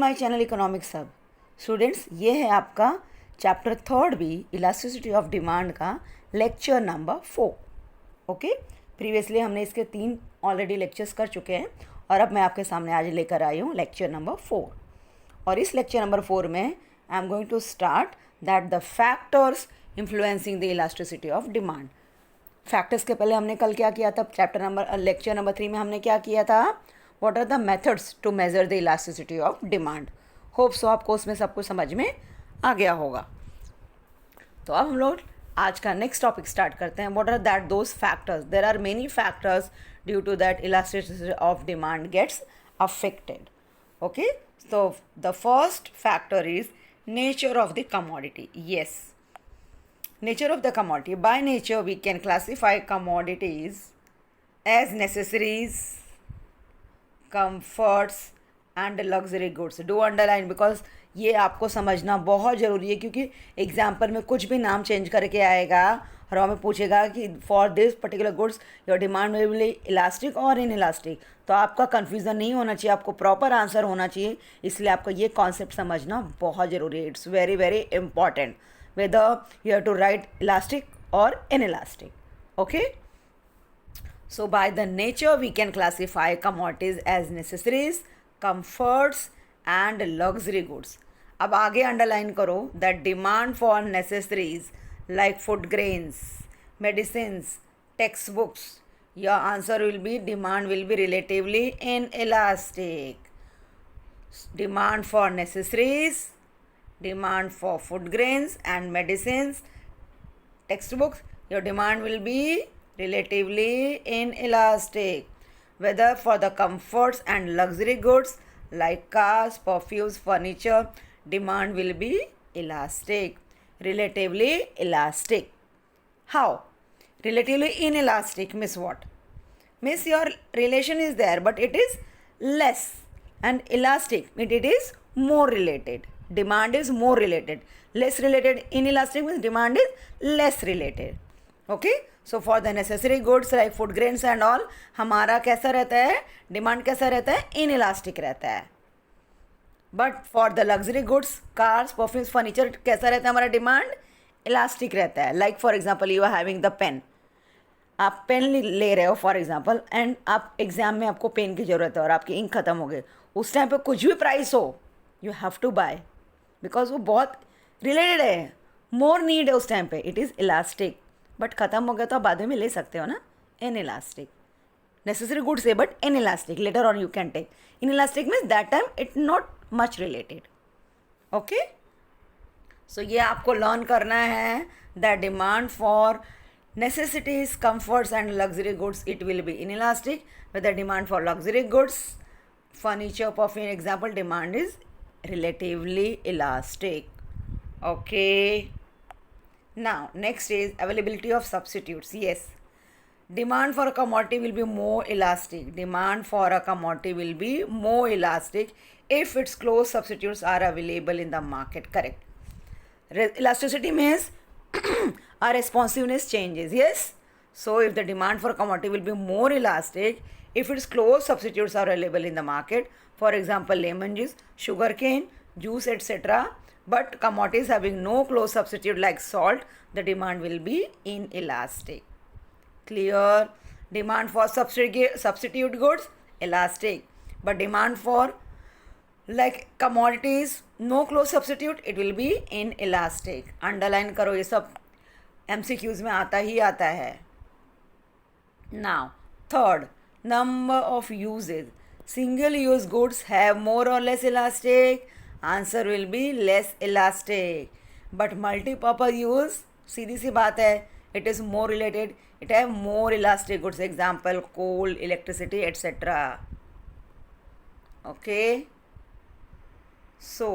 My channel economics hub. Students, ये है आपका chapter 3 B elasticity of demand का लेक्चर नंबर 4। ओके, प्रीवियसली हमने इसके 3 ऑलरेडी लेक्चर्स कर चुके हैं और अब मैं आपके सामने आज लेकर आई हूँ लेक्चर नंबर 4। और इस लेक्चर नंबर 4 में I am going to start that the factors influencing the elasticity of demand. Factors के पहले हमने कल क्या किया था, लेक्चर नंबर 3 में हमने क्या किया था, what are the methods to measure the elasticity of demand. Hope so आपको उसमें सब कुछ समझ में आ गया होगा। तो अब हम लोग आज का नेक्स्ट टॉपिक स्टार्ट करते हैं। What are that those factors, there are many factors due to that elasticity of demand gets affected. Okay, so the first factor is nature of the commodity. Yes, nature of the commodity. By nature we can classify commodities as necessaries, comforts and luxury goods. Do underline because ये आपको समझना बहुत ज़रूरी है, क्योंकि example में कुछ भी नाम चेंज करके आएगा और हमें पूछेगा कि for this particular goods your demand में बी इलास्टिक और इन इलास्टिक, तो आपका कन्फ्यूज़न नहीं होना चाहिए, आपको प्रॉपर आंसर होना चाहिए। इसलिए आपको ये कॉन्सेप्ट समझना बहुत ज़रूरी है। It's very very important whether you have to write elastic और inelastic. Okay, so by the nature we can classify commodities as necessaries, comforts and luxury goods. अब आगे अंडरलाइन करो that demand for necessaries like food grains, medicines, textbooks, your answer will be demand will be relatively inelastic. Demand for necessaries, demand for food grains and medicines, textbooks, your demand will be relatively inelastic. Whether for the comforts and luxury goods like cars, perfumes, furniture, demand will be elastic, relatively elastic. How? Relatively inelastic means what? Means your relation is there but it is less, and elastic means it is more related. Demand is more related. Less related, inelastic means demand is less related. Okay, so for the necessary goods like food grains and all, हमारा कैसा रहता है, demand कैसा रहता है, inelastic रहता है। But for the luxury goods, cars, perfumes, furniture, कैसा रहता है हमारा डिमांड, इलास्टिक रहता है। Like for example you are having the pen, आप पेन ले रहे हो फॉर एग्जांपल, एंड आप एग्जाम में आपको पेन की ज़रूरत है और आपकी इंक ख़त्म हो गई, उस टाइम पे कुछ भी प्राइस हो you have to buy, because वो बहुत रिलेटेड है, मोर नीड है उस टाइम पे, इट इज़ इलास्टिक। बट ख़त्म हो गया तो आप बाद में ले सकते हो ना, इन इलास्टिक। नेसेसरी गुड्स है but inelastic, later on you can take. Inelastic means that time it not much related. Okay, so ये आपको लर्न करना है that demand for necessities, comforts and luxury goods, it will be inelastic. With the demand for luxury goods, furniture, perfume, example, demand is relatively elastic. Okay, now next is availability of substitutes. Yes, demand for a commodity will be more elastic. Demand for a commodity will be more elastic if its close substitutes are available in the market. Correct. Elasticity means our responsiveness changes. Yes, so if the demand for commodity will be more elastic if its close substitutes are available in the market, for example lemon juice, sugar cane juice, etc., but commodities having no close substitute like salt, the demand will be inelastic. Clear? Demand for substitute goods elastic, but demand for like commodities no close substitute, it will be inelastic. Underline करो, ये सब MCQs में आता ही आता है। Now third, number of uses. Single use goods have more or less elastic, answer will be less elastic. But multi-purpose use, सीधी सी बात है, it is more related, it have more elastic goods, example coal, electricity, etc. Okay, so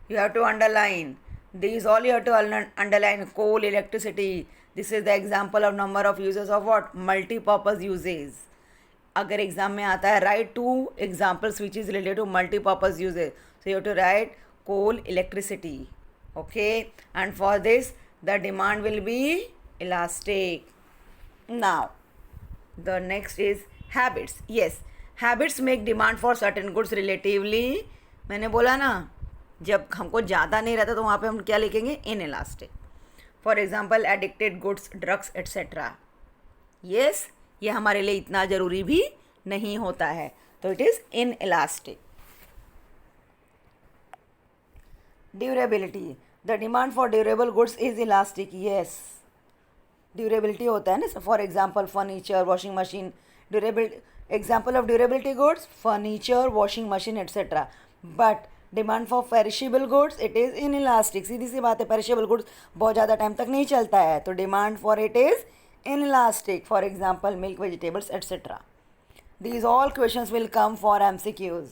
you have to underline these all. You have to underline coal, electricity. This is the example of number of uses of what, multi-purpose uses. अगर exam में आता है write two examples which is related to multi-purpose uses, so you have to write coal, electricity. Okay, and for this the demand will be elastic. Now the next is habits. Yes, habits make demand for certain goods relatively मैंने बोला ना, जब हमको ज़्यादा नहीं रहता तो वहाँ पे हम क्या लिखेंगे, in elastic. For example addicted goods, drugs etcetera. Yes, ये हमारे लिए इतना ज़रूरी भी नहीं होता है, तो it is inelastic. Durability. The demand for durable goods is elastic. Yes, durability होता है ना. For example furniture, washing machine. Durable example of durability goods, furniture, washing machine etcetera. But demand for perishable goods it is inelastic. सीधी सी बात है, perishable goods बहुत ज़्यादा time तक नहीं चलता है, तो demand for it is inelastic. For example milk, vegetables etcetera. These all questions will come for MCQs.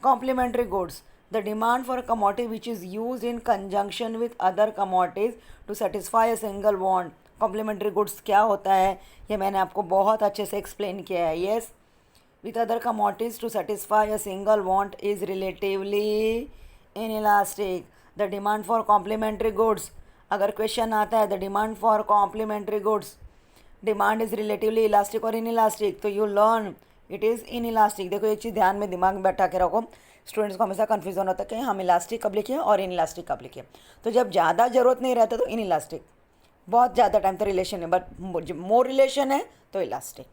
Complementary goods. The demand for a commodity which is used in conjunction with other commodities to satisfy a single want. Complementary goods क्या होता है, ये मैंने आपको बहुत अच्छे से explain किया है. Yes, with other commodities to satisfy a single want is relatively inelastic. The demand for complementary goods. अगर question आता है the demand for complementary goods, demand is relatively elastic और inelastic, तो you learn it is in elastic. देखो एक चीज़ ध्यान में दिमाग में बैठा के रखो, स्टूडेंट्स को हमेशा कन्फ्यूजन होता है कि हम इलास्टिक कब लिखें और इन इलास्टिक कब लिखें. तो जब ज़्यादा ज़रूरत नहीं रहता तो इन इलास्टिक, बहुत ज़्यादा टाइम तो रिलेशन है, बट मोर रिलेशन है तो इलास्टिक.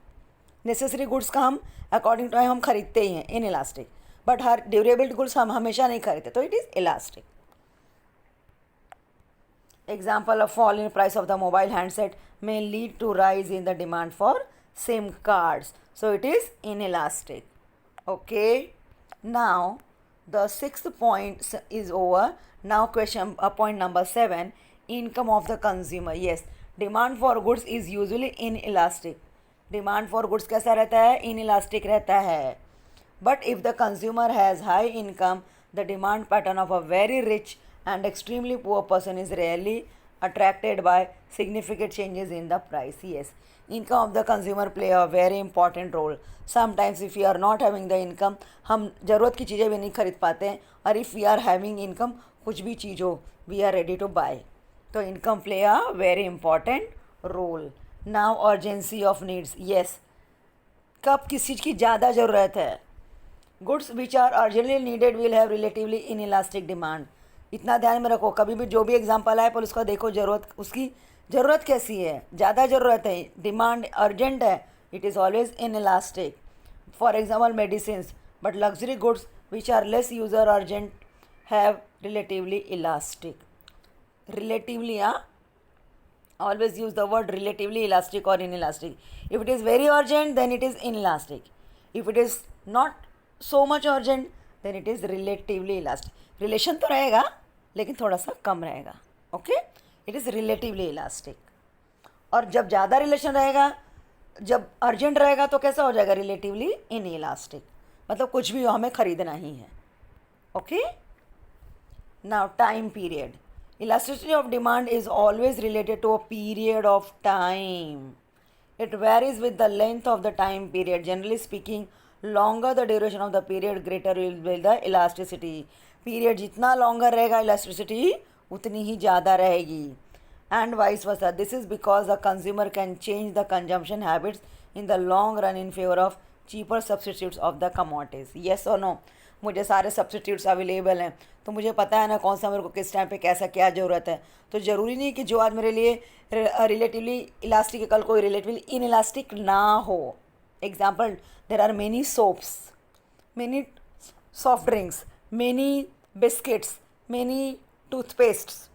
नेसेसरी गुड्स का हम अकॉर्डिंग टू हम खरीदते ही हैं, in elastic. But her durable goods हम हमेशा नहीं खरीदते, तो it is elastic. Example of fall in price of the mobile handset may lead to rise in the demand for SIM cards. So it is inelastic. Okay. Now the sixth point is over. Now question point number 7, income of the consumer. Yes, demand for goods is usually inelastic. Demand for goods कैसा रहता है, inelastic रहता है. But if the consumer has high income, the demand pattern of a very rich and extremely poor person is rarely attracted by significant changes in the price. Yes, income of the consumer play a very important role. Sometimes if we are not having the income, हम ज़रूरत की चीज़ें भी नहीं खरीद पाते हैं, और if we are having income, कुछ भी चीज़ हो, we are ready to buy. तो income play a very important role. Now urgency of needs. Yes, कब किस चीज़ की ज़्यादा ज़रूरत है. Goods which are urgently needed will have relatively inelastic demand. इतना ध्यान में रखो, कभी भी जो भी एग्जांपल आए पर उसका देखो ज़रूरत, उसकी ज़रूरत कैसी है, ज़्यादा ज़रूरत है, डिमांड अर्जेंट है, it is always inelastic. For example medicines. But luxury goods which are less user urgent have relatively elastic. Relatively, always use the word relatively elastic or inelastic. If it is very urgent, then it is inelastic. If it is not so much urgent, then it is relatively elastic. Relation तो रहेगा लेकिन थोड़ा सा कम रहेगा. Okay, it is relatively elastic. और जब ज़्यादा relation रहेगा, जब अर्जेंट रहेगा तो कैसा हो जाएगा, रिलेटिवली इन इलास्टिक. मतलब कुछ भी हो, हमें खरीदना ही है. Okay. Now time period. Elasticity of demand is always related to a period of time. It varies with the length of the time period. Generally speaking, longer the duration of the period, greater will be the elasticity. Period जितना longer रहेगा, elasticity उतनी ही ज़्यादा रहेगी. And vice versa. This is because the consumer can change the consumption habits in the long run in favor of cheaper substitutes of the commodities. Yes or no? मुझे सारे substitutes available हैं, तो मुझे पता है ना कौन सा मेरे को किस टाइम पे कैसा क्या ज़रूरत है. तो ज़रूरी नहीं कि जो आज मेरे लिए रिलेटिवली इलास्टिक है, कल कोई रिलेटिवली इन इलास्टिक ना हो. Example, there are many soaps, many soft drinks, many biscuits, many toothpastes.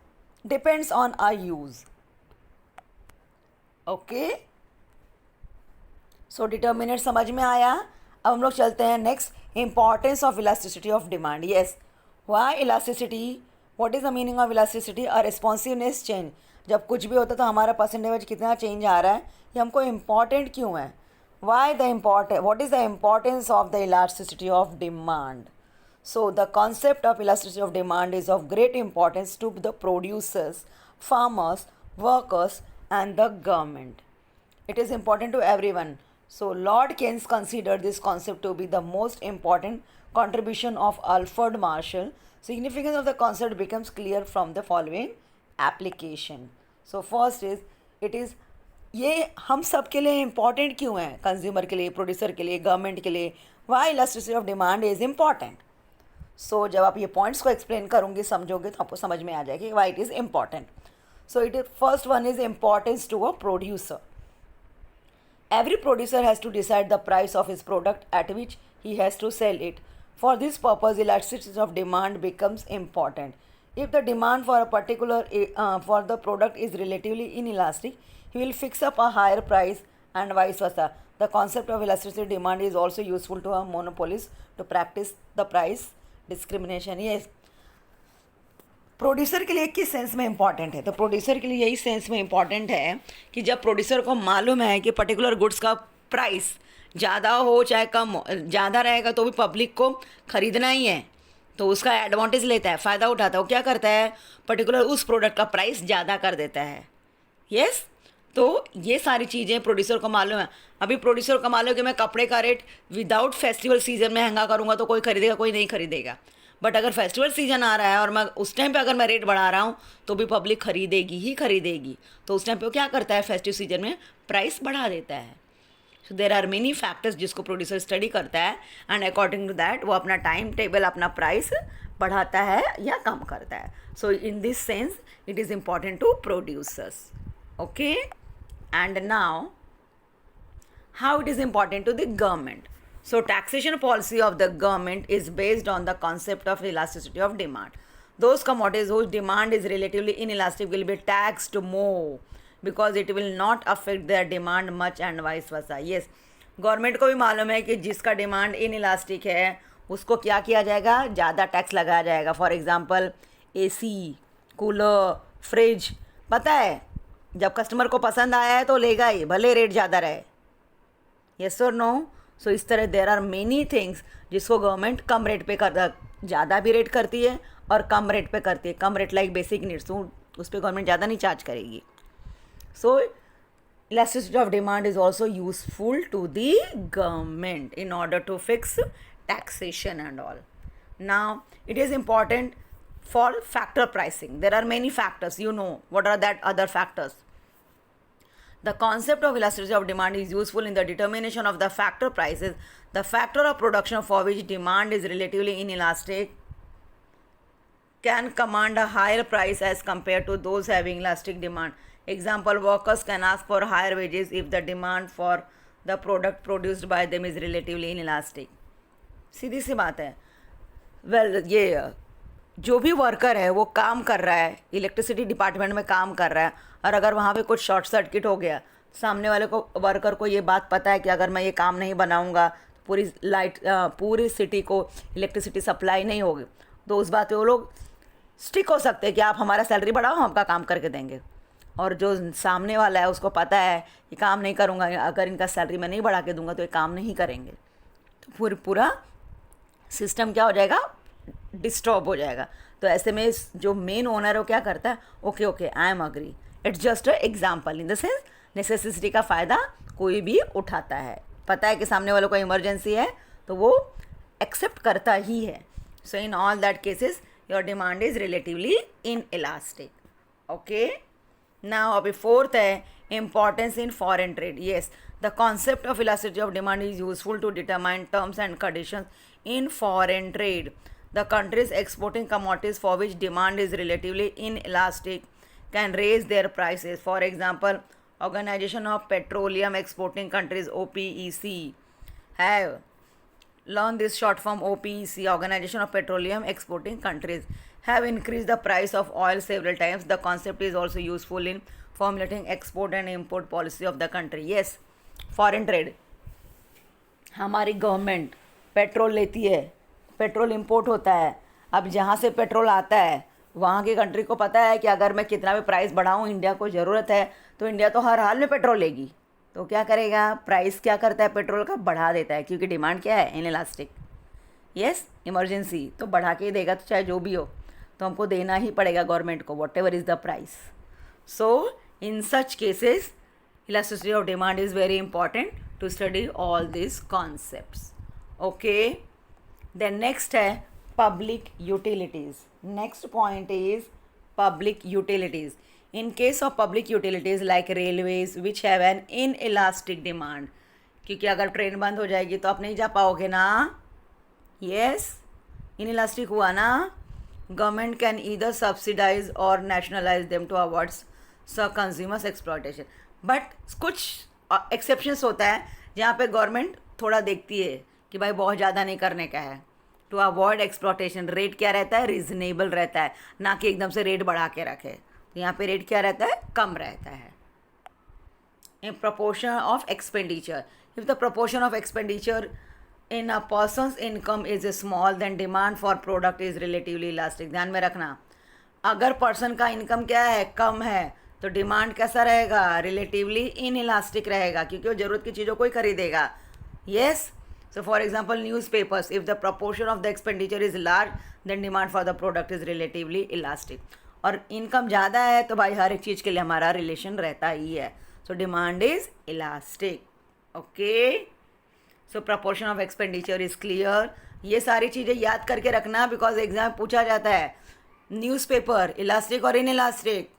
Depends on our use. Okay, so determinate समझ में आया. अब हम लोग चलते हैं next, importance of elasticity of demand. Yes, why elasticity? What is the meaning of elasticity? A responsiveness change. जब कुछ भी होता है तो हमारा परसेंटेज कितना चेंज आ रहा है, ये हमको इम्पॉर्टेंट क्यों है. Why the important? What is the importance of the elasticity of demand? So the concept of elasticity of demand is of great importance to the producers, farmers, workers and the government. It is important to everyone. So Lord Keynes considered this concept to be the most important contribution of Alfred Marshall. Significance of the concept becomes clear from the following application. So first is, it is, ये हम सब के लिए important क्यों है, consumer के लिए, producer के लिए, गवर्नमेंट के लिए. Why elasticity of demand is important? सो जब आप ये पॉइंट्स को एक्सप्लेन करूँगी, समझोगे, तो आपको समझ में आ जाएगी why it is important. So it is first one is importance to a producer. Every producer has to decide the price of his product at which he has to sell it. For this purpose, elasticity of demand becomes important. If the demand for a particular for the product is relatively inelastic, he will fix up a higher price and vice versa. The concept of elasticity of demand is also useful to a monopolist to practice the price discrimination. Yes, producer के लिए किस sense में important है? तो producer के लिए यही sense में इम्पॉर्टेंट है कि जब प्रोड्यूसर को मालूम है कि पर्टिकुलर गुड्स का प्राइस ज़्यादा हो चाहे कम हो, ज़्यादा रहेगा तो भी पब्लिक को ख़रीदना ही है, तो उसका एडवांटेज लेता है, फ़ायदा उठाता है. वो क्या करता है? पर्टिकुलर उस प्रोडक्ट का प्राइस ज़्यादा कर देता है. यस, तो ये सारी चीज़ें प्रोड्यूसर को मालूम है. अभी प्रोड्यूसर को मालूम है कि मैं कपड़े का रेट विदाउट फेस्टिवल सीजन में महंगा करूँगा तो कोई खरीदेगा, कोई नहीं खरीदेगा. बट अगर फेस्टिवल सीजन आ रहा है और मैं उस टाइम पे अगर मैं रेट बढ़ा रहा हूँ तो भी पब्लिक खरीदेगी ही खरीदेगी. तो उस टाइम पे वो क्या करता है? फेस्टिव सीजन में प्राइस बढ़ा देता है. सो देर आर मेनी फैक्टर्स जिसको प्रोड्यूसर स्टडी करता है एंड अकॉर्डिंग टू दैट वो अपना टाइम टेबल, अपना प्राइस बढ़ाता है या कम करता है. So in this sense it is important to producers. Okay, and now how it is important to the government. So taxation policy of the government is based on the concept of elasticity of demand. Those commodities whose demand is relatively inelastic will be taxed more because it will not affect their demand much and vice versa. Yes, government को भी मालूम है कि जिसका demand inelastic है उसको क्या किया जाएगा? ज़्यादा टैक्स लगाया जाएगा. For example AC, cooler, fridge, पता है जब कस्टमर को पसंद आया है तो लेगा ही, भले रेट ज़्यादा रहे. यस और नो? सो इस तरह देर आर मेनी थिंग्स जिसको गवर्नमेंट कम रेट पे कर, ज़्यादा भी रेट करती है और कम रेट पे करती है. कम रेट लाइक बेसिक नीड्स, तो उस पर गवर्नमेंट ज़्यादा नहीं चार्ज करेगी. सो elasticity of demand is also useful to the government in order to fix taxation and all. Now it is important for factor pricing. There are many factors, you know what are that other factors. The concept of elasticity of demand is useful in the determination of the factor prices. The factor of production for which demand is relatively inelastic can command a higher price as compared to those having elastic demand. Example, workers can ask for higher wages if the demand for the product produced by them is relatively inelastic. सीधी सी बात है. Well, ये जो भी worker है वो काम कर रहा है, इलेक्ट्रिसिटी डिपार्टमेंट में काम कर रहा है, और अगर वहाँ पे कुछ शॉर्ट सर्किट हो गया, सामने वाले को, वर्कर को ये बात पता है कि अगर मैं ये काम नहीं बनाऊँगा पूरी सिटी को इलेक्ट्रिसिटी सप्लाई नहीं होगी, तो उस बात पे वो लोग स्टिक हो सकते हैं कि आप हमारा सैलरी बढ़ाओ, हम आपका काम करके देंगे. और जो सामने वाला है उसको पता है कि काम नहीं करूँगा, अगर इनका सैलरी मैं नहीं बढ़ा के दूंगा तो ये काम नहीं करेंगे, तो पूरा सिस्टम क्या हो जाएगा? डिस्टर्ब हो जाएगा. तो ऐसे में जो मेन ओनर है वो क्या करता है? Okay I am agree. It's just a example. In the sense necessity का फ़ायदा कोई भी उठाता है, पता है कि सामने वालों को इमरजेंसी है तो वो एक्सेप्ट करता ही है. So in all that cases your demand is relatively inelastic. Okay, now अभी फोर्थ है importance in foreign trade. Yes, the concept of elasticity of demand is useful to determine terms and conditions in foreign trade. The countries exporting commodities for which demand is relatively inelastic can raise their prices. For example, Organization of Petroleum Exporting Countries OPEC have learned this short form OPEC, Organization of Petroleum Exporting Countries, have increased the price of oil several times. The concept is also useful in formulating export and import policy of the country. Yes, foreign trade. हमारी government petrol लेती है, petrol import होता है. अब जहाँ से petrol आता है वहाँ की कंट्री को पता है कि अगर मैं कितना भी प्राइस बढ़ाऊँ, इंडिया को ज़रूरत है, तो इंडिया तो हर हाल में पेट्रोल लेगी. तो क्या करेगा? प्राइस क्या करता है? पेट्रोल का बढ़ा देता है, क्योंकि डिमांड क्या है? इनइलास्टिक. यस, इमरजेंसी तो बढ़ा के ही देगा, तो चाहे जो भी हो तो हमको देना ही पड़ेगा गवर्नमेंट को, whatever is the price. So in such cases elasticity of demand is very important to study all this concepts. Okay, then next है public utilities. Next point is public utilities. In case of public utilities like railways which have an inelastic demand, क्योंकि अगर train बंद हो जाएगी तो आप नहीं जा पाओगे ना. Yes, इनइलास्टिक हुआ ना, government can either subsidize or nationalize them to avoid consumers exploitation. But कुछ एक्सेप्शंस होता है जहाँ पे गवर्नमेंट थोड़ा देखती है कि भाई बहुत ज़्यादा नहीं करने का है, टू अवॉइड एक्सप्लॉयटेशन। रेट क्या रहता है, रीजनेबल रहता है, ना कि एकदम से रेट बढ़ा के रखे। तो यहाँ पे रेट क्या रहता है, कम रहता है। in proportion of expenditure. If the proportion of expenditure in a person's income is small, then demand for product is relatively elastic. ध्यान में रखना, अगर पर्सन का इनकम क्या है, कम है, तो डिमांड कैसा रहेगा, रिलेटिवली इन इलास्टिक रहेगा, क्योंकि वो ज़रूरत की चीज़ों को ही खरीदेगा। Yes, so for example newspapers, if the proportion of the expenditure is large, then demand for the product is relatively elastic. और इनकम ज़्यादा है तो भाई हर एक चीज़ के लिए हमारा रिलेशन रहता ही है। So demand is elastic. Okay. So proportion of expenditure is clear. ये सारी चीज़ें याद करके रखना, बिकॉज एग्जाम पूछा जाता है न्यूज़पेपर इलास्टिक और inelastic.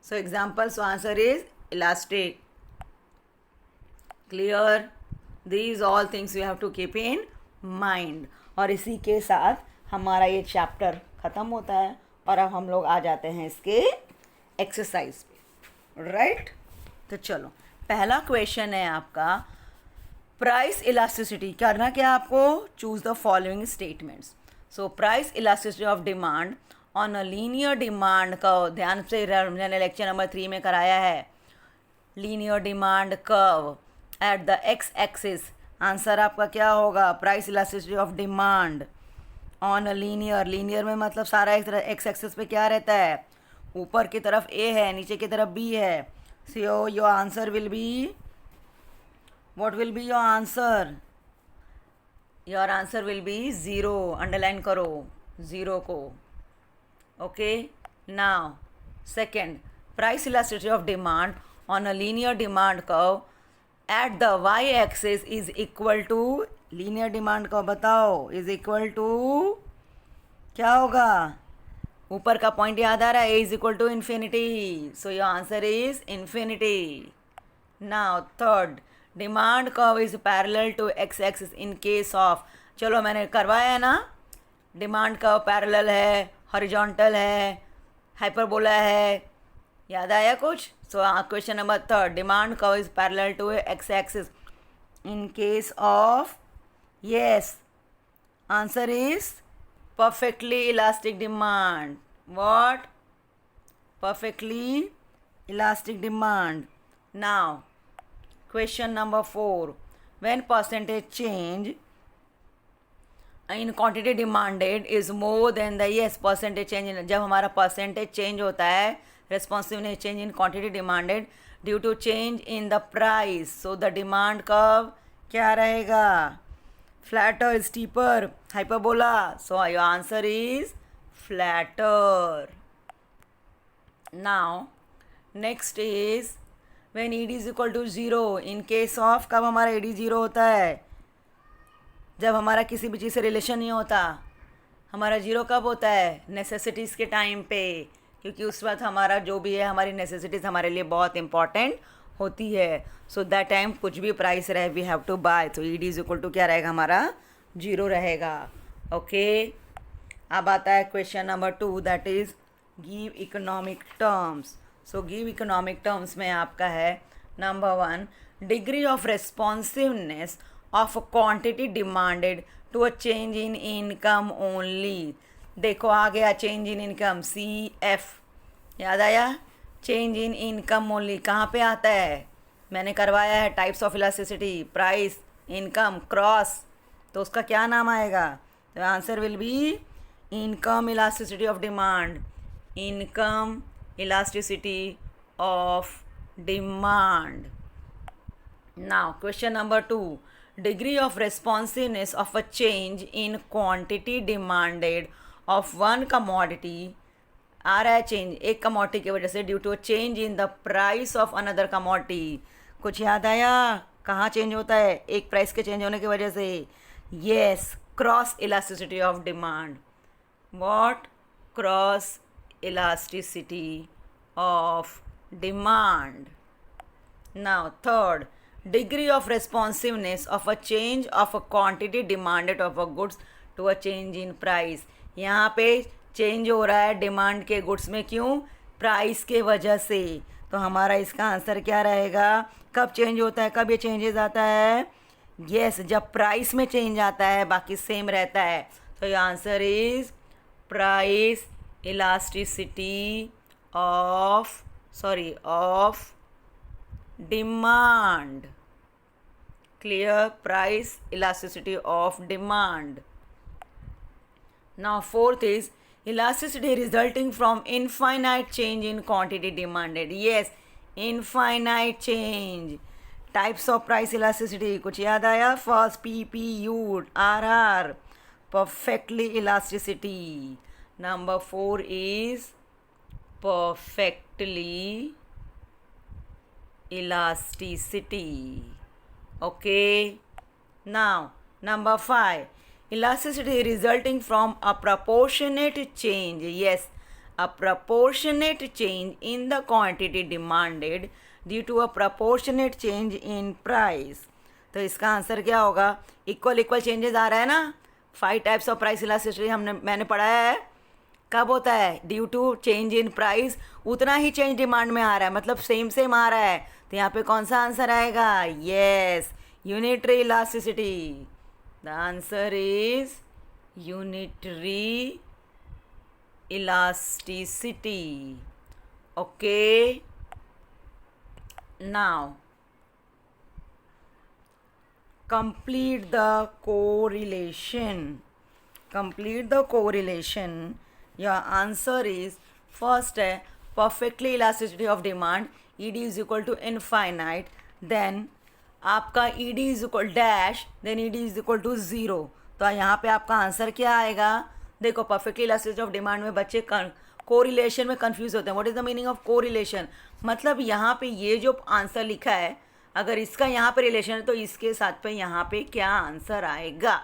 So example, so answer is elastic. Clear? These all things you have to keep in mind. और इसी के साथ हमारा ये चैप्टर ख़त्म होता है और अब हम लोग आ जाते हैं इसके एक्सरसाइज पे, राइट? तो चलो, पहला क्वेश्चन है आपका, प्राइस इलास्टिसिटी। करना क्या आपको, choose the following statements. So price elasticity of demand on a linear demand curve. ध्यान से, मैंने लेक्चर नंबर 3 में कराया है linear demand curve at the x axis. Answer आपका क्या होगा, price elasticity of demand on a linear में मतलब सारा एक तरह एक्स एक्सिस पे क्या रहता है, ऊपर की तरफ ए है, नीचे की तरफ बी है। So your answer will be, what will be your answer? Your answer will be 0. Underline करो 0 को। Okay. Now second, price elasticity of demand on a linear demand curve at the y-axis is equal to, linear demand curve बताओ, is equal to क्या होगा, ऊपर का point याद आ रहा है, A is equal to infinity. So your answer is infinity. Now third, demand curve is parallel to X axis in case of, चलो मैंने करवाया है ना, डिमांड कर्व पैरेलल है, हॉरिजॉन्टल है, हाइपरबोला है, याद आया कुछ? So question number third, demand curve is parallel to X axis in case of, yes, answer is perfectly elastic demand. What? Perfectly elastic demand. Now question number 4, when percentage change in quantity demanded is more than the, yes, percentage change in, जब हमारा percentage change होता है, responsiveness change in quantity demanded due to change in the price, so the demand curve क्या रहेगा, flatter, steeper, hyperbola. So your answer is flatter. Now next is when ED is equal to 0 in case of, कब हमारा ED 0 होता है, जब हमारा किसी भी चीज़ से रिलेशन नहीं होता। हमारा 0 कब होता है, नेसेसिटीज़ के टाइम पे, क्योंकि उस वक्त हमारा जो भी है, हमारी नेसेसिटीज़ हमारे लिए बहुत इंपॉर्टेंट होती है। सो दैट टाइम कुछ भी प्राइस रहे, वी हैव टू बाय। तो E D is equal to क्या रहेगा, हमारा 0 रहेगा। ओके, अब आता है question number 2, that is give economic terms. So give economic terms में आपका है number 1, degree of responsiveness of quantity demanded to a change in income only. देखो आ गया चेंज इन इनकम, CF, याद आया, चेंज इन इनकम ओनली कहाँ पे आता है, मैंने करवाया है types of elasticity, price, income, cross, तो उसका क्या नाम आएगा, तो answer will be income elasticity of demand, income elasticity of demand. Now question number 2, degree of responsiveness of a change in quantity demanded of one commodity, आ रहा है change एक कमोडिटी की वजह से due to change in the price of another commodity. कुछ याद आया, कहाँ चेंज होता है, एक प्राइस के चेंज होने की वजह से, yes, cross elasticity of demand. What? Cross elasticity of demand. Now third, degree of responsiveness of a change of a quantity demanded of a goods to a change in price. यहाँ पे change हो रहा है demand के goods में, क्यों? Price के वजह से। तो हमारा इसका आंसर क्या रहेगा? कब चेंज होता है, कब ये चेंजेस आता है? यस, जब प्राइस में चेंज आता है, बाकी सेम रहता है। तो ये answer is price elasticity of demand. Clear? Price elasticity of demand. Now fourth is elasticity resulting from infinite change in quantity demanded. Yes, infinite change. Types of price elasticity. कुछ याद आया? First PPU, RR, perfectly elasticity. Number 4 is perfectly elasticity. Okay. Now number 5. Elasticity resulting from a proportionate change. Yes, a proportionate change in the quantity demanded due to a proportionate change in price. तो इसका answer क्या होगा? Equal changes आ रहा है ना। 5 types of price elasticity मैंने पढ़ाया है। कब होता है? Due to change in price, उतना ही चेंज डिमांड में आ रहा है, मतलब सेम आ रहा है। तो यहाँ पे कौन सा आंसर आएगा? Yes, unitary elasticity. The answer is unitary elasticity. Okay. Now, complete the correlation. Complete the correlation. Your answer is first perfectly elasticity of demand. ED is equal to infinite. Then आपका ED is equal dash, then ED is equal to 0। तो यहाँ पे आपका answer क्या आएगा? देखो, perfectly elasticity of demand में बच्चे कोरिलेशन में कंफ्यूज होते हैं। What is the meaning of correlation? मतलब यहाँ पे ये जो आंसर लिखा है, अगर इसका यहाँ पे रिलेशन है तो इसके साथ पे यहाँ पे क्या आंसर आएगा?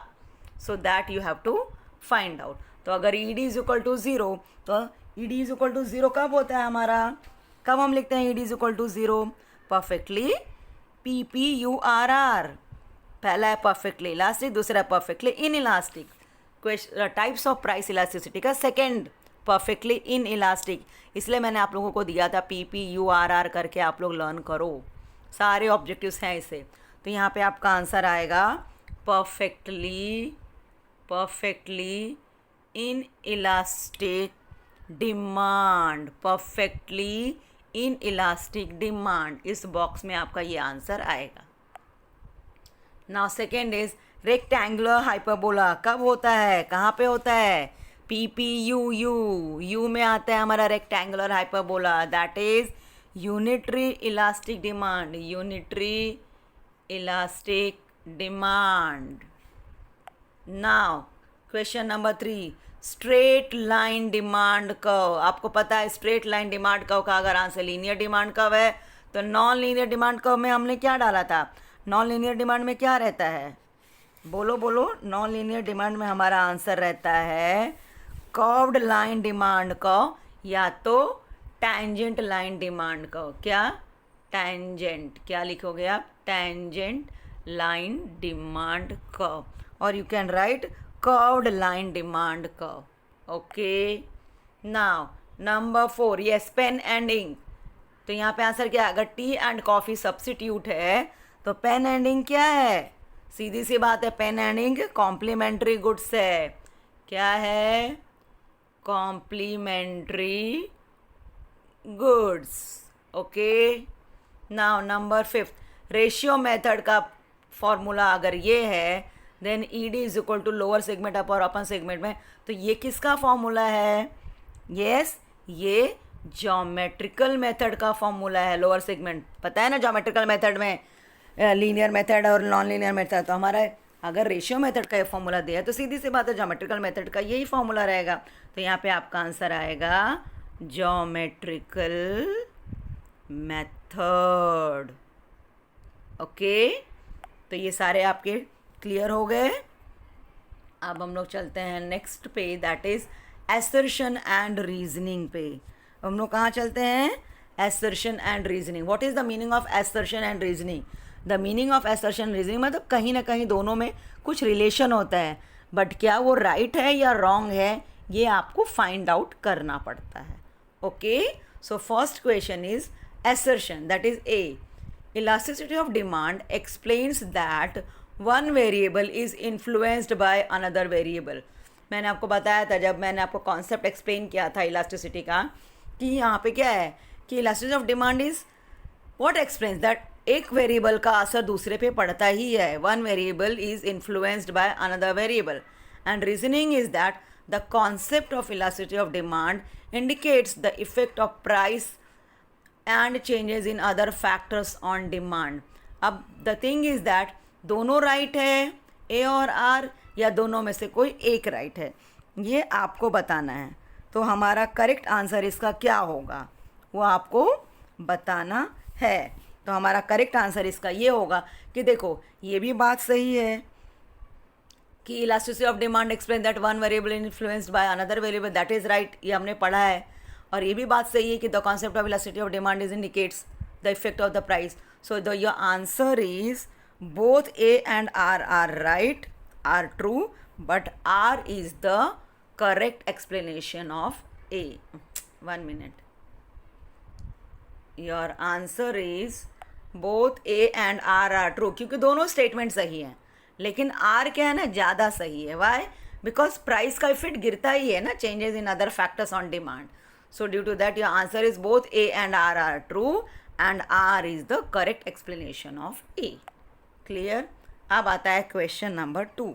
So that you have to find out. तो अगर ED इज इक्वल टू 0, तो ED इज इक्वल टू 0 कब होता है हमारा? कब हम लिखते हैं ED is equal to 0? Perfectly PPURR। पहला है परफेक्टली इलास्टिक, दूसरा है perfectly inelastic. Types of price elasticity का सेकेंड परफेक्टली इन इलास्टिक, इसलिए मैंने आप लोगों को दिया था PPURR करके, आप लोग लर्न करो। सारे ऑब्जेक्टिव्स हैं इसे। तो यहाँ पे आपका आंसर आएगा perfectly in elastic demand. Perfectly in elastic demand, इस बॉक्स में आपका ये आंसर आएगा। Now second is rectangular hyperbola. कब होता है, कहाँ पे होता है? PPUU में आता है हमारा rectangular hyperbola. That is unitary elastic demand. Unitary elastic demand. Now question number 3, straight line demand curve. आपको पता है स्ट्रेट लाइन डिमांड कर्व का अगर आंसर लीनियर डिमांड कर्व है, तो नॉन लीनियर डिमांड कर्व में हमने क्या डाला था? नॉन लीनियर डिमांड में क्या रहता है? बोलो। नॉन लीनियर डिमांड में हमारा आंसर रहता है कर्व्ड लाइन डिमांड कर्व, या तो टेंजेंट लाइन डिमांड कर्व। क्या? टेंजेंट। क्या लिखोगे आप? टेंजेंट लाइन डिमांड कर्व, और you can write curved line demand curve. Okay. Now number 4, yes, pen and ink. तो यहाँ पे आंसर क्या है? अगर टी एंड कॉफ़ी सब्सिट्यूट है तो पेन एंड इंक क्या है? सीधी सी बात है, pen and ink complementary goods है। क्या है? Complementary goods. Okay. Now number 5, ratio method का फॉर्मूला अगर ये है, then ED is equal to lower segment upper upper segment में, तो ये किसका फॉर्मूला है? यस, ये ज्योमेट्रिकल मेथड का फॉर्मूला है। लोअर सेगमेंट पता है ना, ज्योमेट्रिकल मेथड में लीनियर मेथड और नॉन लीनियर मेथड। तो हमारा अगर रेशियो मेथड का ये फॉर्मूला दिया है तो सीधी सी बात है ज्योमेट्रिकल मेथड का यही फॉर्मूला रहेगा। तो यहाँ पे आपका आंसर आएगा ज्योमेट्रिकल मेथड। ओके। तो ये सारे आपके क्लियर हो गए। अब हम लोग चलते हैं नेक्स्ट पे, that is assertion and reasoning पे। हम लोग कहाँ चलते हैं? Assertion and reasoning. What is the meaning of assertion and reasoning? The meaning of assertion reasoning मतलब कहीं ना कहीं दोनों में कुछ रिलेशन होता है। बट क्या वो राइट है या रॉन्ग है ये आपको फाइंड आउट करना पड़ता है. Okay, so first question is assertion, that is A. Elasticity of demand explains that one variable is influenced by another variable. मैंने आपको बताया था जब मैंने आपको कॉन्सेप्ट एक्सप्लेन किया था इलास्टिसिटी का कि यहाँ पे क्या है कि elasticity of demand is what explains that एक वेरिएबल का असर दूसरे पे पड़ता ही है. One variable is influenced by another variable and reasoning is that the concept of elasticity of demand indicates the effect of price and changes in other factors on demand. अब the thing is that दोनों right है A और R या दोनों में से कोई एक राइट है, ये आपको बताना है. तो हमारा करेक्ट आंसर इसका क्या होगा वो आपको बताना है. तो हमारा करेक्ट आंसर इसका ये होगा कि देखो ये भी बात सही है कि elasticity of demand explain that one variable influenced by another variable, that is right, ये हमने पढ़ा है. और ये भी बात सही है कि the concept of elasticity of demand is indicates the effect of the price. So the your answer is both A and R are right, are true, but R is the correct explanation of A. 1 minute. Your answer is both A and R are true, क्योंकि दोनों statement सही हैं, लेकिन are क्या है ना ज़्यादा सही है. वाई? बिकॉज प्राइस का इफेक्ट गिरता ही है ना, changes in other factors on demand. So due to that your answer is both A and R are true and R is the correct explanation of A. Clear? अब आता है question number 2.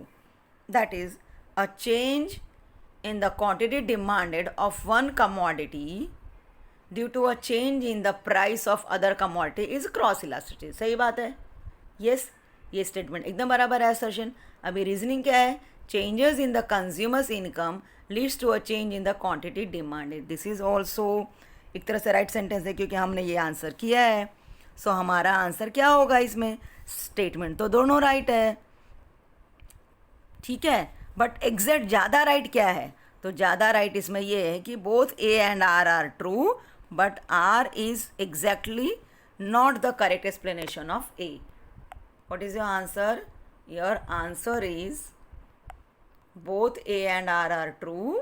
That is a change in the quantity demanded of one commodity due to a change in the price of other commodity is cross elasticity. सही बात है. Yes, ये statement एकदम बराबर है assertion. अभी reasoning क्या है? Changes in the consumer's income leads to a change in the quantity demanded. This is also एक तरह से राइट सेंटेंस है क्योंकि हमने ये आंसर किया है. सो हमारा आंसर क्या होगा इसमें? स्टेटमेंट तो दोनों राइट है, ठीक है, बट एग्जैक्ट ज़्यादा राइट क्या है? तो ज़्यादा राइट इसमें ये है कि both A and R are true, but R is exactly not the correct explanation of A. What is your answer? Your answer is both A and R are true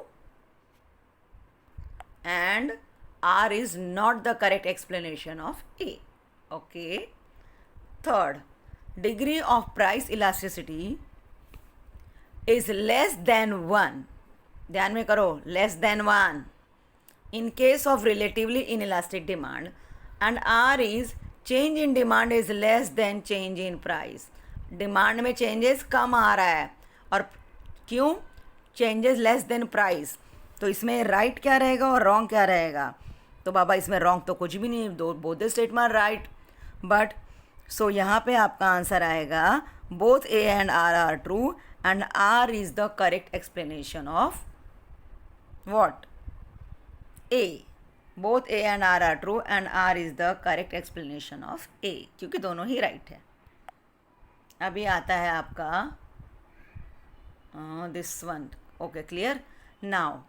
and R is not the correct explanation of A. Okay. Third, degree of price elasticity is less than 1. ध्यान में करो, less than 1 in case of relatively inelastic demand, and R is change in demand is less than change in price. Demand में changes कम आ रहा है और क्यों? Changes less than price. तो इसमें राइट क्या रहेगा और रॉन्ग क्या रहेगा? तो बाबा इसमें रॉन्ग तो कुछ भी नहीं, both statement right. But so यहाँ पे आपका आंसर आएगा both A and R are true and R is the correct explanation of what? A. Both A and R are true and R is the correct explanation of A, क्योंकि दोनों ही right है. अभी आता है आपका this one. Okay, clear? Now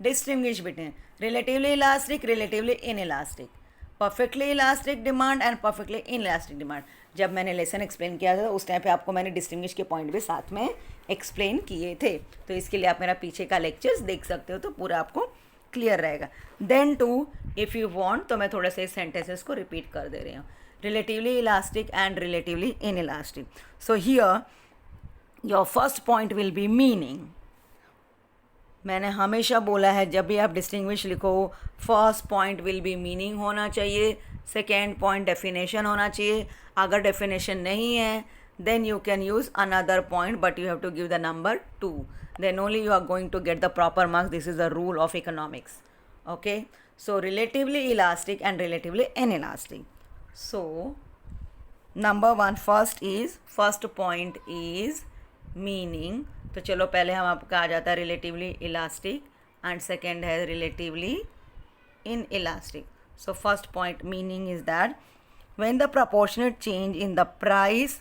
distinguish between relatively elastic, relatively inelastic, perfectly elastic demand and perfectly inelastic demand. जब मैंने lesson explain किया था उस टाइम पे आपको मैंने डिस्टिंग्विश के पॉइंट भी साथ में एक्सप्लेन किए थे, तो इसके लिए आप मेरा पीछे का लेक्चर्स देख सकते हो, तो पूरा आपको क्लियर रहेगा. Then too if you want तो मैं थोड़ा सा इस सेंटेंसेस को रिपीट कर दे रही हूँ. Relatively elastic and relatively inelastic. So here your first point will be meaning. मैंने हमेशा बोला है जब भी आप डिस्टिंग्विश लिखो first point will be meaning होना चाहिए, सेकेंड पॉइंट डेफिनेशन होना चाहिए. अगर डेफिनेशन नहीं है then you can use another point but you have to give the number 2, then only you are going to get the proper marks. This is the rule of economics. Okay, so relatively elastic and relatively inelastic. So number 1 first point is meaning. तो चलो पहले हम आपका आ जाता है relatively elastic and second है relatively inelastic. So first point meaning is that when the proportionate change in the price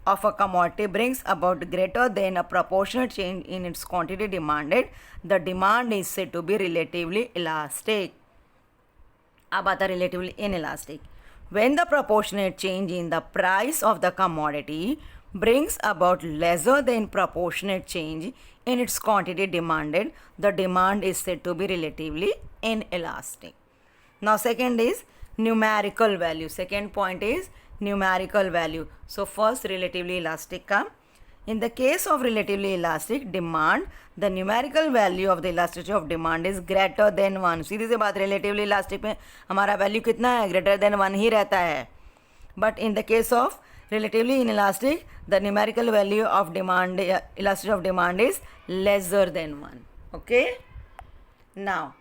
of a commodity brings about greater than a proportionate change in its quantity demanded, the demand is said to be relatively elastic. अब आता relatively inelastic. when the proportionate change in the price of the commodity brings about lesser than proportionate change in its quantity demanded, the demand is said to be relatively inelastic. Now second is numerical value. Second point is numerical value. So first relatively elastic का. In the case of relatively elastic demand, the numerical value of the elasticity of demand is greater than 1. सीधी सी बात, relatively elastic में हमारा value कितना है, greater than 1 ही रहता है. But in the case of relatively inelastic, the numerical value of demand, elasticity of demand is lesser than 1. Okay? Now,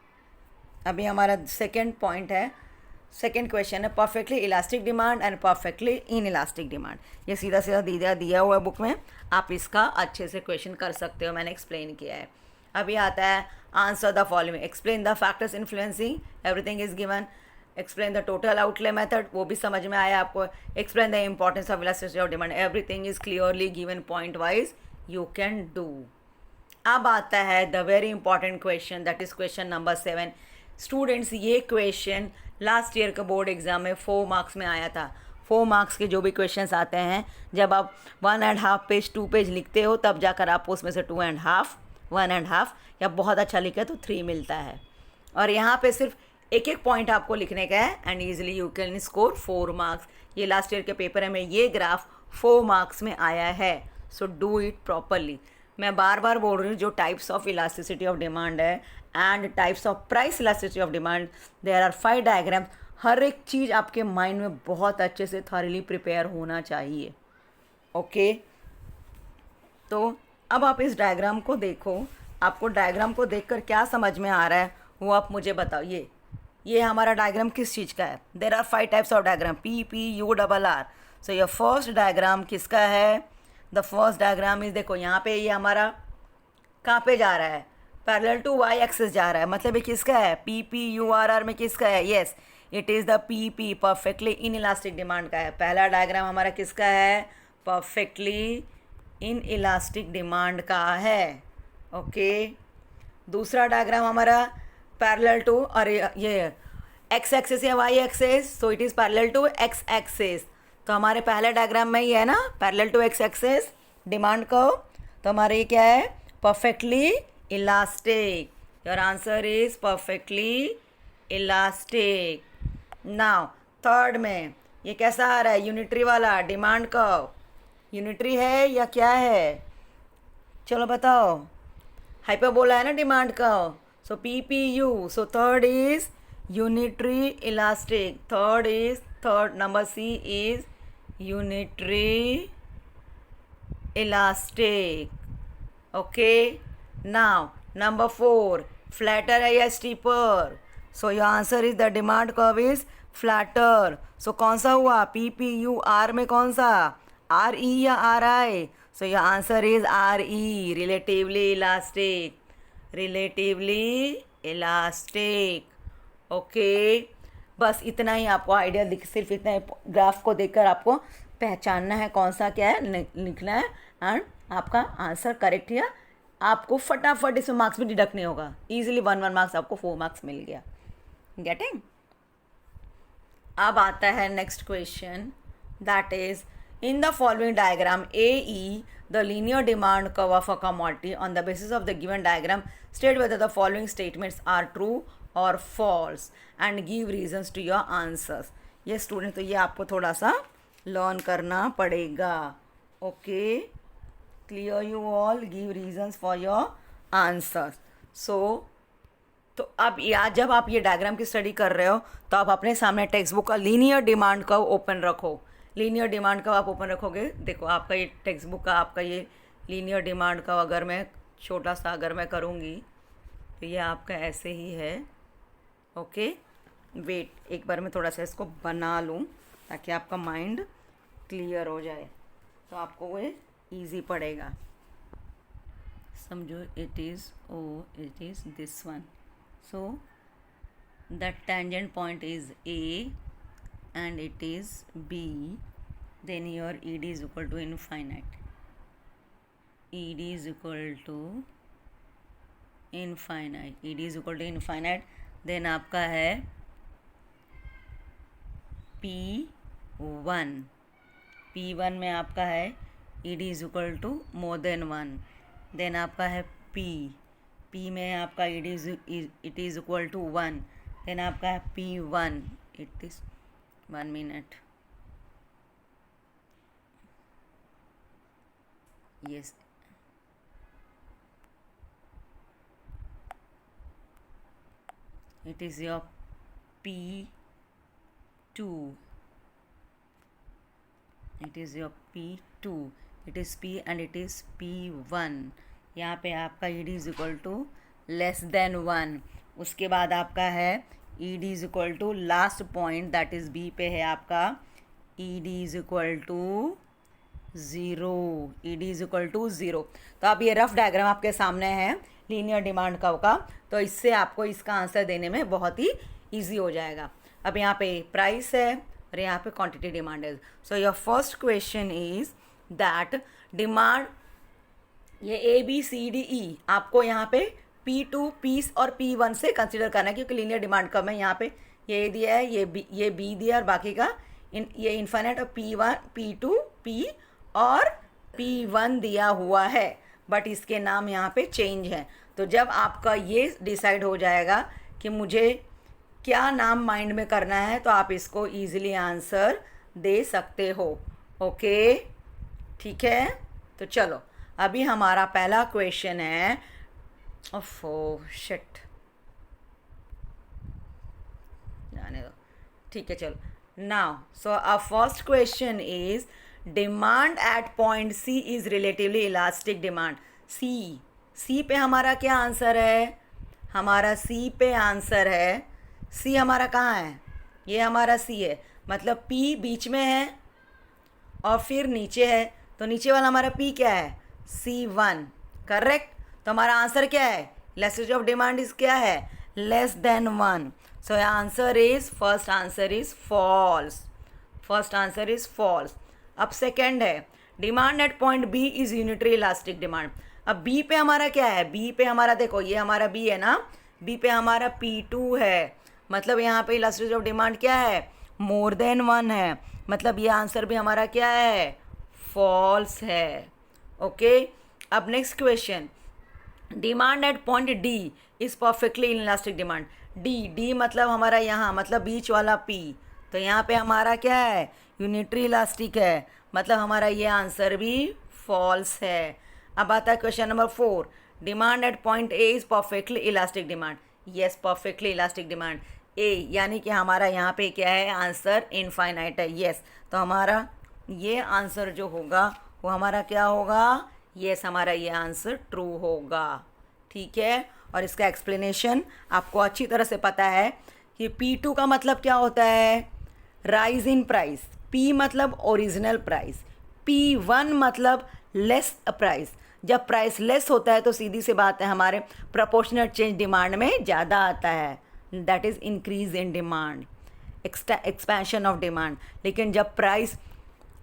अभी हमारा सेकेंड पॉइंट है, सेकेंड क्वेश्चन है perfectly elastic demand and perfectly in elastic demand. ये सीधा सीधा दिया हुआ है बुक में, आप इसका अच्छे से क्वेश्चन कर सकते हो, मैंने एक्सप्लेन किया है. अभी आता है answer the following, explain the factors influencing, everything is given. Explain the total outlay method, वो भी समझ में आया आपको. Explain the importance of elasticity of demand, everything is clearly given point wise, you can do. अब आता है the very important question, that is question number 7. Students, ये क्वेश्चन लास्ट ईयर का बोर्ड एग्जाम में 4 मार्क्स में आया था. 4 marks के जो भी क्वेश्चंस आते हैं, जब आप 1.5 पेज 2 पेज लिखते हो, तब जाकर आपको उसमें से 2.5 1.5 या बहुत अच्छा लिखा तो 3 मिलता है. और यहाँ पे सिर्फ एक एक पॉइंट आपको लिखने का है and easily you can score 4 marks. ये लास्ट ईयर के पेपर में ये ग्राफ 4 मार्क्स में आया है. So do it properly. मैं बार बार बोल रही हूँ, जो types of elasticity of demand है and types of price elasticity of demand, there are 5 diagrams. हर एक चीज़ आपके माइंड में बहुत अच्छे से थॉरली प्रिपेयर होना चाहिए. ओके, तो अब आप इस डायग्राम को देखो. आपको डायग्राम को देखकर क्या समझ में आ रहा है वो आप मुझे बताओ. ये हमारा डायग्राम किस चीज़ का है? There are 5 types of diagram, PPURR. So ये फर्स्ट डायग्राम किसका है? द फर्स्ट डायग्राम इज, देखो यहाँ पे ये हमारा कहाँ पे जा रहा है? पैरेलल टू वाई एक्सिस जा रहा है. मतलब ये किसका है? PPURR में किसका है? Yes, it is the PP, perfectly in elastic demand का है. पहला डायग्राम हमारा किसका है? परफेक्टली इन इलास्टिक डिमांड का है. ओके, दूसरा डायग्राम हमारा पैरेलल टू, और ये एक्स एक्सिस या Y axis, so it is parallel to X axis. तो हमारे पहले डायग्राम में ही है ना, parallel to X axis demand को. तो हमारे ये क्या है? Perfectly elastic. Your answer is perfectly elastic. Now third में ये कैसा आ रहा है? यूनिटरी वाला डिमांड कर्व. यूनिटरी है या क्या है? चलो बताओ. हाइपरबोला है ना demand curve. So PPU. So third is unitary elastic. Third number C is unitary elastic. Okay, now number 4, flatter है या steeper? So your answer is the demand curve is flatter. So कौन सा हुआ? PPUR में कौन सा? RE या RI? So your answer is RE, relatively elastic. Relatively elastic. Okay, बस इतना ही आपको आइडिया दिख, सिर्फ इतना ग्राफ को देखकर आपको पहचानना है कौन सा क्या है, लिखना है एंड आपका आंसर करेक्ट है. आपको फटाफट इसमें मार्क्स भी डिडक्ट नहीं होगा. इजीली 1 मार्क्स आपको 4 मार्क्स मिल गया. गेटिंग? अब आता है next question, that is in the following diagram AE the linear demand curve of a commodity. On the basis of the given diagram, state whether the following statements are true or false and give reasons to your answers. ये student, तो ये आपको थोड़ा सा learn करना पड़ेगा. Okay, clear you all, give reasons for your answers. So तो अब या जब आप ये डायग्राम की स्टडी कर रहे हो तो आप अपने सामने टेक्स्ट बुक का लीनियर डिमांड कर्व ओपन रखो. लीनियर डिमांड कर्व आप ओपन रखोगे, देखो आपका ये टेक्स्ट बुक का आपका ये लीनियर डिमांड कर्व, अगर मैं छोटा सा अगर मैं करूँगी तो ये आपका ऐसे ही है. ओके, वेट, एक बार मैं थोड़ा सा इसको बना लूँ ताकि आपका माइंड क्लियर हो जाए, तो आपको वो इजी पड़ेगा. समझो, it is this one. So the tangent point is A and it is B, then your ED is equal to infinite. ED is equal to infinite. ED is equal to infinite. then आपका है P1, P1 में आपका है ED is equal to more than 1, then आपका है P में आपका it is equal to 1, then आपका है P1, it is 1 minute, yes, it is your P2, it is your P2, it is P and it is P1. यहाँ पे आपका ED is equal to less than 1, उसके बाद आपका है ED is equal to last point that is B पे है आपका ED is equal to 0, ED is equal to 0. तो अब ये रफ डायग्राम आपके सामने है लीनियर डिमांड कर्व का, तो इससे आपको इसका आंसर देने में बहुत ही ईजी हो जाएगा. अब यहाँ पे प्राइस है और यहाँ पे क्वांटिटी डिमांड है. So your first question is that demand, ये ABCDE आपको यहाँ पे P2, P और P1 से कंसिडर करना है, क्योंकि लीनियर डिमांड कर्व में यहाँ पे ये दिया है, ये B दिया है और बाकी का ये इन्फाइनाइट और P1, P2, P और P1 दिया हुआ है, बट इसके नाम यहाँ पे चेंज है. तो जब आपका ये डिसाइड हो जाएगा कि मुझे क्या नाम माइंड में करना है, तो आप इसको ईजिली आंसर दे सकते हो. ओके, ठीक है. तो चलो अभी हमारा पहला क्वेश्चन है, ओफो शिट, जाने दो, ठीक है चलो. Now so our first question is demand at point C is relatively elastic demand. C पे हमारा क्या आंसर है, हमारा C पे आंसर है, C हमारा कहाँ है, ये हमारा C है, मतलब P बीच में है और फिर नीचे है, तो नीचे वाला हमारा P क्या है, C1, करेक्ट. तो हमारा आंसर क्या है, इलास्टिसिटी ऑफ डिमांड इज क्या है, less than 1. So answer is, first answer is false, first answer is false. अब सेकेंड है, demand at point B is unitary elastic demand. अब B पे हमारा क्या है, B पे हमारा देखो, ये हमारा B है ना, B पे हमारा P2 है, मतलब यहाँ पे इलास्टिसिटी ऑफ डिमांड क्या है, मोर देन 1 है, मतलब ये आंसर भी हमारा क्या है, फॉल्स है. ओके. अब next question, demand at point D is perfectly elastic demand. D मतलब हमारा यहाँ, मतलब बीच वाला P, तो यहाँ पे हमारा क्या है, यूनिटरी इलास्टिक है, मतलब हमारा ये आंसर भी फॉल्स है. अब आता है question number 4, demand at point A is perfectly elastic demand. Yes, perfectly elastic demand A, यानी कि हमारा यहाँ पे क्या है, आंसर इनफाइनाइट है. यस, तो हमारा ये आंसर जो होगा वो हमारा क्या होगा, यस, हमारा ये आंसर ट्रू होगा. ठीक है. और इसका एक्सप्लेनेशन आपको अच्छी तरह से पता है कि P2 का मतलब क्या होता है, राइज इन प्राइस. P मतलब ओरिजिनल प्राइस, P1 मतलब लेस प्राइस. जब प्राइस लेस होता है तो सीधी सी बात है, हमारे प्रोपोर्शनल चेंज डिमांड में ज़्यादा आता है, that is increase in demand, expansion of demand. लेकिन जब प्राइस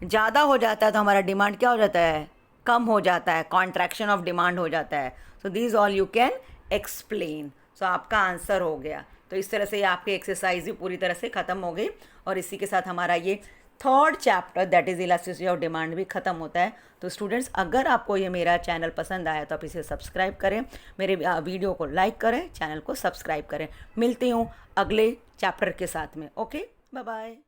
ज़्यादा हो जाता है तो हमारा डिमांड क्या हो जाता है, कम हो जाता है, कॉन्ट्रैक्शन ऑफ डिमांड हो जाता है. So this all you can explain. So आपका आंसर हो गया. तो इस तरह से आपकी एक्सरसाइज भी पूरी तरह से ख़त्म हो गई, और इसी के साथ हमारा ये third chapter that is elasticity of demand भी ख़त्म होता है. तो स्टूडेंट्स, अगर आपको ये मेरा चैनल पसंद आया तो आप इसे सब्सक्राइब करें, मेरे वीडियो को लाइक करें, चैनल को सब्सक्राइब करें. मिलती हूँ अगले चैप्टर के साथ में. Okay, bye bye.